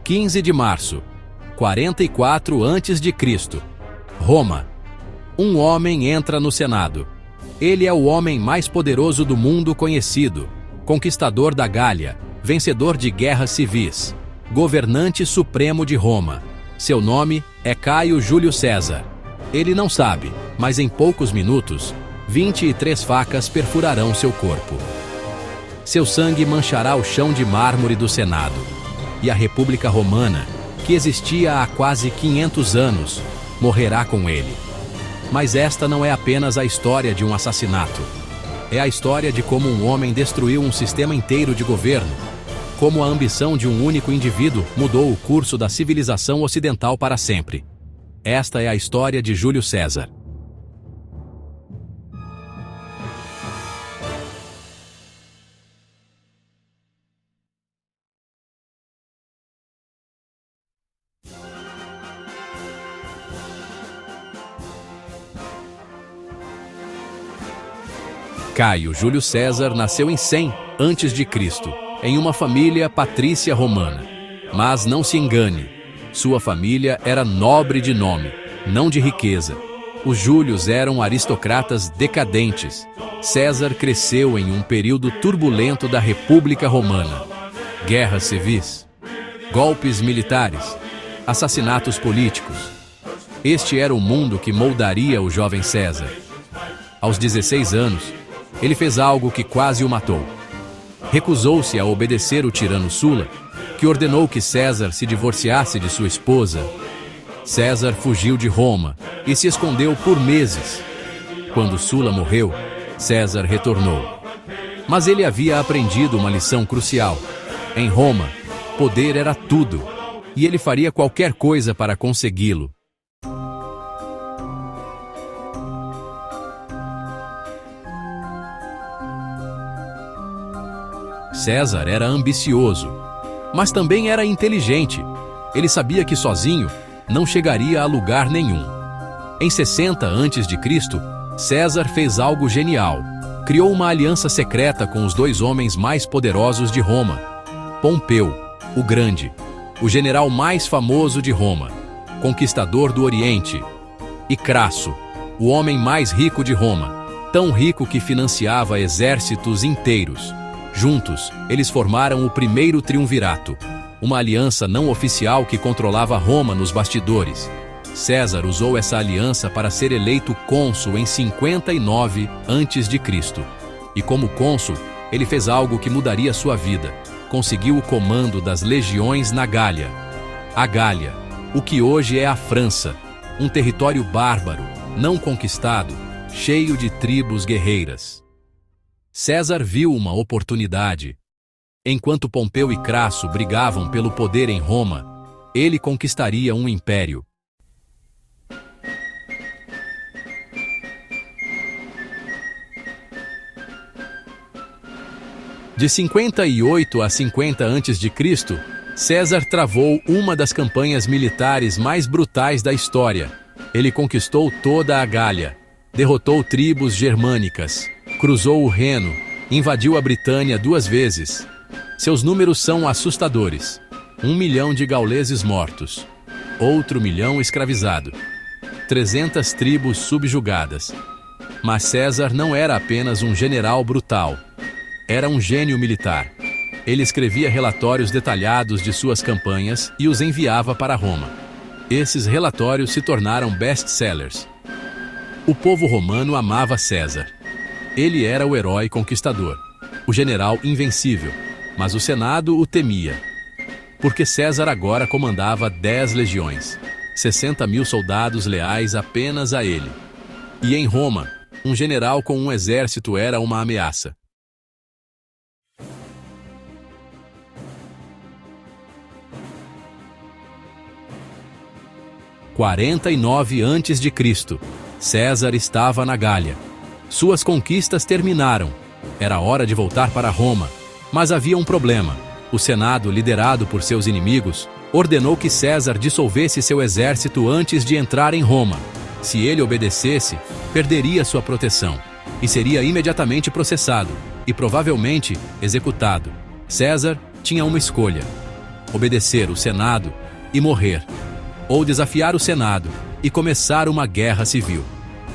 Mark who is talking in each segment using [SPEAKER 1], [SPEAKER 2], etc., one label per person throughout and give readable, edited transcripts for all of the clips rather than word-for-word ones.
[SPEAKER 1] 15 de março, 44 a.C. Roma. Um homem entra no Senado. Ele é o homem mais poderoso do mundo conhecido, conquistador da Gália, vencedor de guerras civis, governante supremo de Roma. Seu nome é Caio Júlio César. Ele não sabe, mas em poucos minutos, 23 facas perfurarão seu corpo. Seu sangue manchará o chão de mármore do Senado. E a República Romana, que existia há quase 500 anos, morrerá com ele. Mas esta não é apenas a história de um assassinato. É a história de como um homem destruiu um sistema inteiro de governo, como a ambição de um único indivíduo mudou o curso da civilização ocidental para sempre. Esta é a história de Júlio César. Caio Júlio César nasceu em 100 a.C., em uma família patrícia romana. Mas não se engane, sua família era nobre de nome, não de riqueza. Os Júlios eram aristocratas decadentes. César cresceu em um período turbulento da República Romana. Guerras civis, golpes militares, assassinatos políticos. Este era o mundo que moldaria o jovem César. Aos 16 anos, ele fez algo que quase o matou. Recusou-se a obedecer o tirano Sula, que ordenou que César se divorciasse de sua esposa. César fugiu de Roma e se escondeu por meses. Quando Sula morreu, César retornou. Mas ele havia aprendido uma lição crucial. Em Roma, poder era tudo, e ele faria qualquer coisa para consegui-lo. César era ambicioso, mas também era inteligente. Ele sabia que sozinho não chegaria a lugar nenhum. Em 60 a.C., César fez algo genial. Criou uma aliança secreta com os dois homens mais poderosos de Roma: Pompeu, o Grande, o general mais famoso de Roma, conquistador do Oriente, e Crasso, o homem mais rico de Roma, tão rico que financiava exércitos inteiros. Juntos, eles formaram o primeiro triunvirato, uma aliança não oficial que controlava Roma nos bastidores. César usou essa aliança para ser eleito cônsul em 59 a.C. E como cônsul, ele fez algo que mudaria sua vida. Conseguiu o comando das legiões na Gália. A Gália, o que hoje é a França, um território bárbaro, não conquistado, cheio de tribos guerreiras. César viu uma oportunidade. Enquanto Pompeu e Crasso brigavam pelo poder em Roma, ele conquistaria um império. De 58 a 50 a.C., César travou uma das campanhas militares mais brutais da história. Ele conquistou toda a Gália, derrotou tribos germânicas, cruzou o Reno, invadiu a Britânia 2 vezes. Seus números são assustadores: 1 milhão de gauleses mortos, outro milhão escravizado, 300 tribos subjugadas. Mas César não era apenas um general brutal. Era um gênio militar. Ele escrevia relatórios detalhados de suas campanhas e os enviava para Roma. Esses relatórios se tornaram best-sellers. O povo romano amava César. Ele era o herói conquistador, o general invencível, mas o Senado o temia. Porque César agora comandava 10 legiões, 60.000 soldados leais apenas a ele. E em Roma, um general com um exército era uma ameaça. Em 49 a.C., César estava na Gália. Suas conquistas terminaram. Era hora de voltar para Roma. Mas havia um problema. O Senado, liderado por seus inimigos, ordenou que César dissolvesse seu exército antes de entrar em Roma. Se ele obedecesse, perderia sua proteção e seria imediatamente processado e provavelmente executado. César tinha uma escolha: obedecer o Senado e morrer, ou desafiar o Senado e começar uma guerra civil.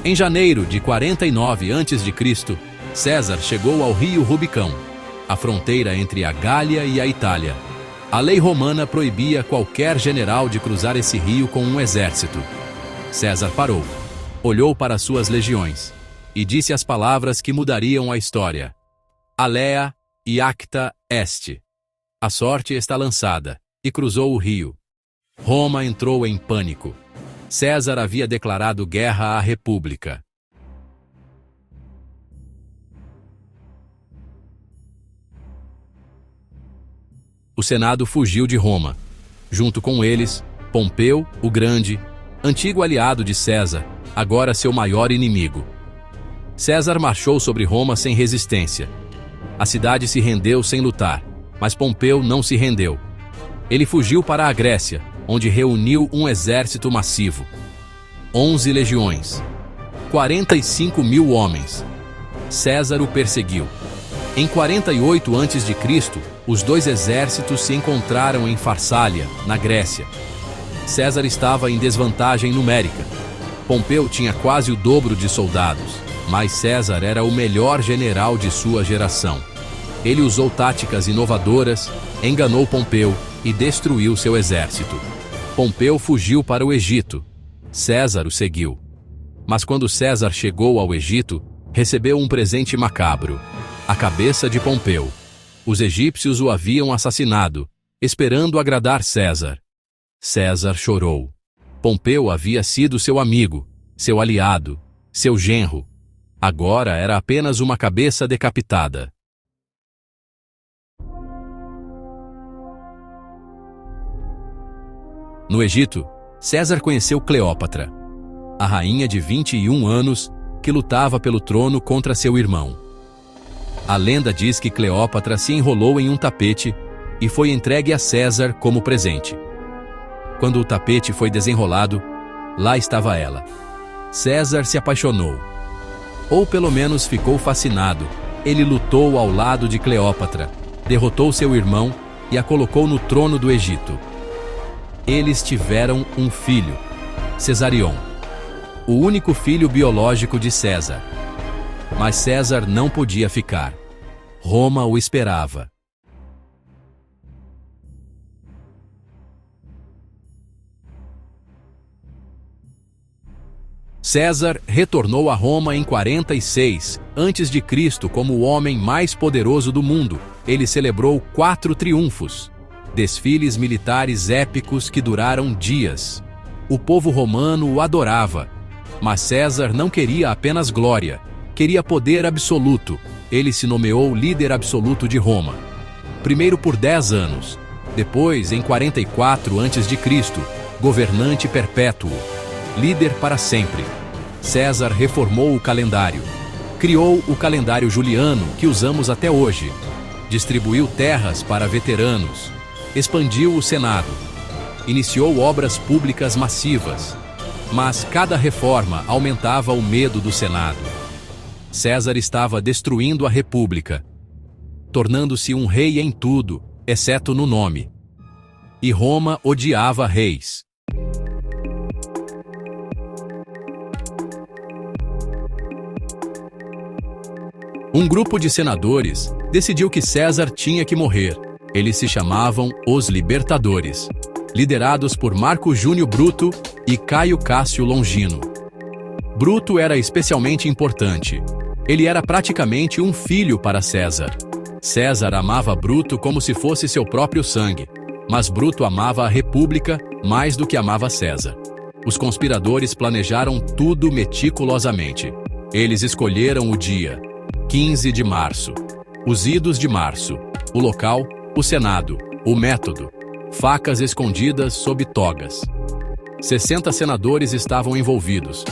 [SPEAKER 1] Em janeiro de 49 a.C., César chegou ao rio Rubicão, a fronteira entre a Gália e a Itália. A lei romana proibia qualquer general de cruzar esse rio com um exército. César parou, olhou para suas legiões e disse as palavras que mudariam a história. Alea iacta est. A sorte está lançada, e cruzou o rio. Roma entrou em pânico. César havia declarado guerra à República. O Senado fugiu de Roma. Junto com eles, Pompeu, o Grande, antigo aliado de César, agora seu maior inimigo. César marchou sobre Roma sem resistência. A cidade se rendeu sem lutar, mas Pompeu não se rendeu. Ele fugiu para a Grécia, onde reuniu um exército massivo. 11 legiões, 45.000 homens. César o perseguiu. Em 48 a.C., os dois exércitos se encontraram em Farsália, na Grécia. César estava em desvantagem numérica. Pompeu tinha quase o dobro de soldados, mas César era o melhor general de sua geração. Ele usou táticas inovadoras, enganou Pompeu e destruiu seu exército. Pompeu fugiu para o Egito. César o seguiu. Mas quando César chegou ao Egito, recebeu um presente macabro: a cabeça de Pompeu. Os egípcios o haviam assassinado, esperando agradar César. César chorou. Pompeu havia sido seu amigo, seu aliado, seu genro. Agora era apenas uma cabeça decapitada. No Egito, César conheceu Cleópatra, a rainha de 21 anos que lutava pelo trono contra seu irmão. A lenda diz que Cleópatra se enrolou em um tapete e foi entregue a César como presente. Quando o tapete foi desenrolado, lá estava ela. César se apaixonou. Ou pelo menos ficou fascinado. Ele lutou ao lado de Cleópatra, derrotou seu irmão e a colocou no trono do Egito. Eles tiveram um filho, Cesarion, o único filho biológico de César. Mas César não podia ficar. Roma o esperava. César retornou a Roma em 46 a.C. como o homem mais poderoso do mundo. Ele celebrou 4 triunfos, desfiles militares épicos que duraram dias. O povo romano o adorava, mas César não queria apenas glória, queria poder absoluto. Ele se nomeou líder absoluto de Roma. Primeiro por 10 anos, depois em 44 a.C., governante perpétuo, líder para sempre. César reformou o calendário. Criou o calendário juliano que usamos até hoje. Distribuiu terras para veteranos. Expandiu o Senado. Iniciou obras públicas massivas. Mas cada reforma aumentava o medo do Senado. César estava destruindo a República, tornando-se um rei em tudo, exceto no nome. E Roma odiava reis. Um grupo de senadores decidiu que César tinha que morrer. Eles se chamavam os Libertadores, liderados por Marco Júnior Bruto e Caio Cássio Longino. Bruto era especialmente importante. Ele era praticamente um filho para César. César amava Bruto como se fosse seu próprio sangue, mas Bruto amava a República mais do que amava César. Os conspiradores planejaram tudo meticulosamente. Eles escolheram o dia, 15 de março, os idos de março, o local, o Senado, o método, facas escondidas sob togas. 60 senadores estavam envolvidos,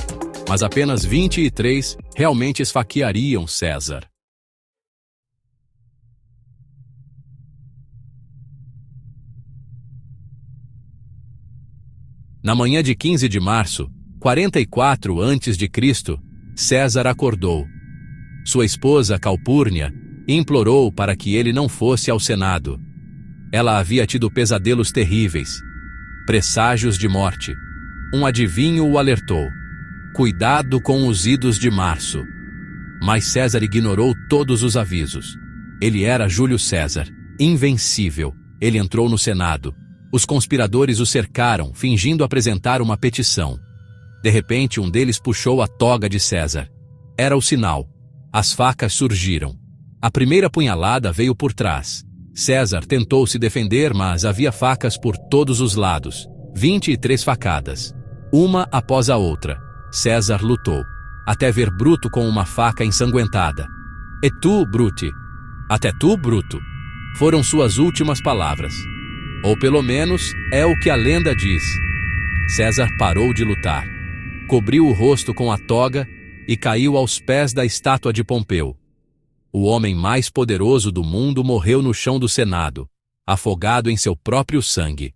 [SPEAKER 1] mas apenas 23 realmente esfaqueariam César. Na manhã de 15 de março, 44 a.C., César acordou. Sua esposa Calpurnia implorou para que ele não fosse ao Senado. Ela havia tido pesadelos terríveis, presságios de morte. Um adivinho o alertou: cuidado com os idos de março. Mas César ignorou todos os avisos. Ele era Júlio César, invencível. Ele entrou no Senado. Os conspiradores o cercaram, fingindo apresentar uma petição. De repente, um deles puxou a toga de César. Era o sinal. As facas surgiram. A primeira punhalada veio por trás. César tentou se defender, mas havia facas por todos os lados. 23 facadas. Uma após a outra. César lutou, até ver Bruto com uma faca ensanguentada. "E tu, Brute? Até tu, Bruto?" Foram suas últimas palavras. Ou pelo menos é o que a lenda diz. César parou de lutar. Cobriu o rosto com a toga e caiu aos pés da estátua de Pompeu. O homem mais poderoso do mundo morreu no chão do Senado, afogado em seu próprio sangue.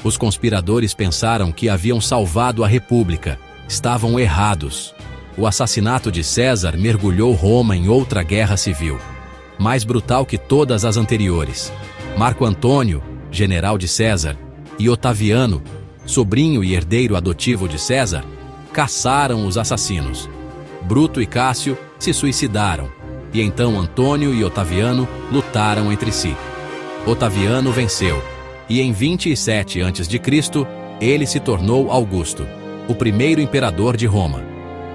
[SPEAKER 1] Os conspiradores pensaram que haviam salvado a República. Estavam errados. O assassinato de César mergulhou Roma em outra guerra civil, mais brutal que todas as anteriores. Marco Antônio, general de César, e Otaviano, sobrinho e herdeiro adotivo de César, caçaram os assassinos. Bruto e Cássio se suicidaram, e então Antônio e Otaviano lutaram entre si. Otaviano venceu, e em 27 a.C., ele se tornou Augusto, o primeiro imperador de Roma.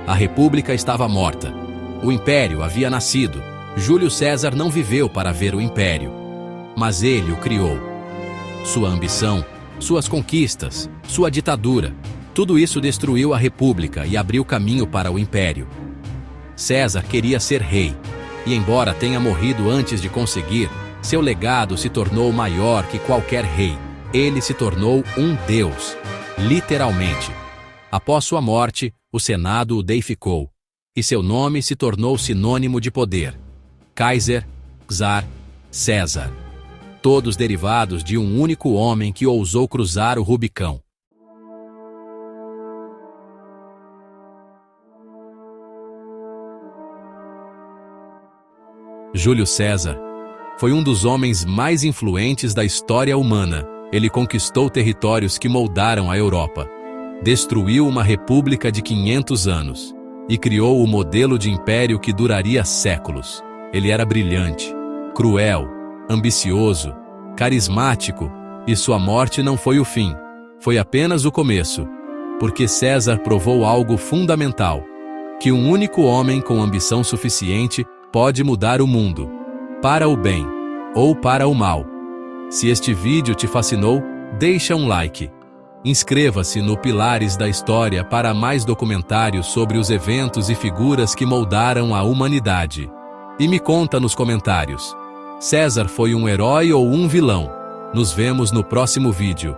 [SPEAKER 1] A República estava morta. O Império havia nascido. Júlio César não viveu para ver o Império, mas ele o criou. Sua ambição, suas conquistas, sua ditadura, tudo isso destruiu a República e abriu caminho para o Império. César queria ser rei, e embora tenha morrido antes de conseguir, seu legado se tornou maior que qualquer rei. Ele se tornou um deus, literalmente. Após sua morte, o Senado o deificou, e seu nome se tornou sinônimo de poder. Kaiser, Czar, César. Todos derivados de um único homem que ousou cruzar o Rubicão. Júlio César foi um dos homens mais influentes da história humana. Ele conquistou territórios que moldaram a Europa, destruiu uma república de 500 anos e criou o modelo de império que duraria séculos. Ele era brilhante, cruel, ambicioso, carismático, e sua morte não foi o fim, foi apenas o começo, porque César provou algo fundamental: que um único homem com ambição suficiente pode mudar o mundo, para o bem ou para o mal. Se este vídeo te fascinou, deixa um like. Inscreva-se no Pilares da História para mais documentários sobre os eventos e figuras que moldaram a humanidade. E me conta nos comentários: César foi um herói ou um vilão? Nos vemos no próximo vídeo.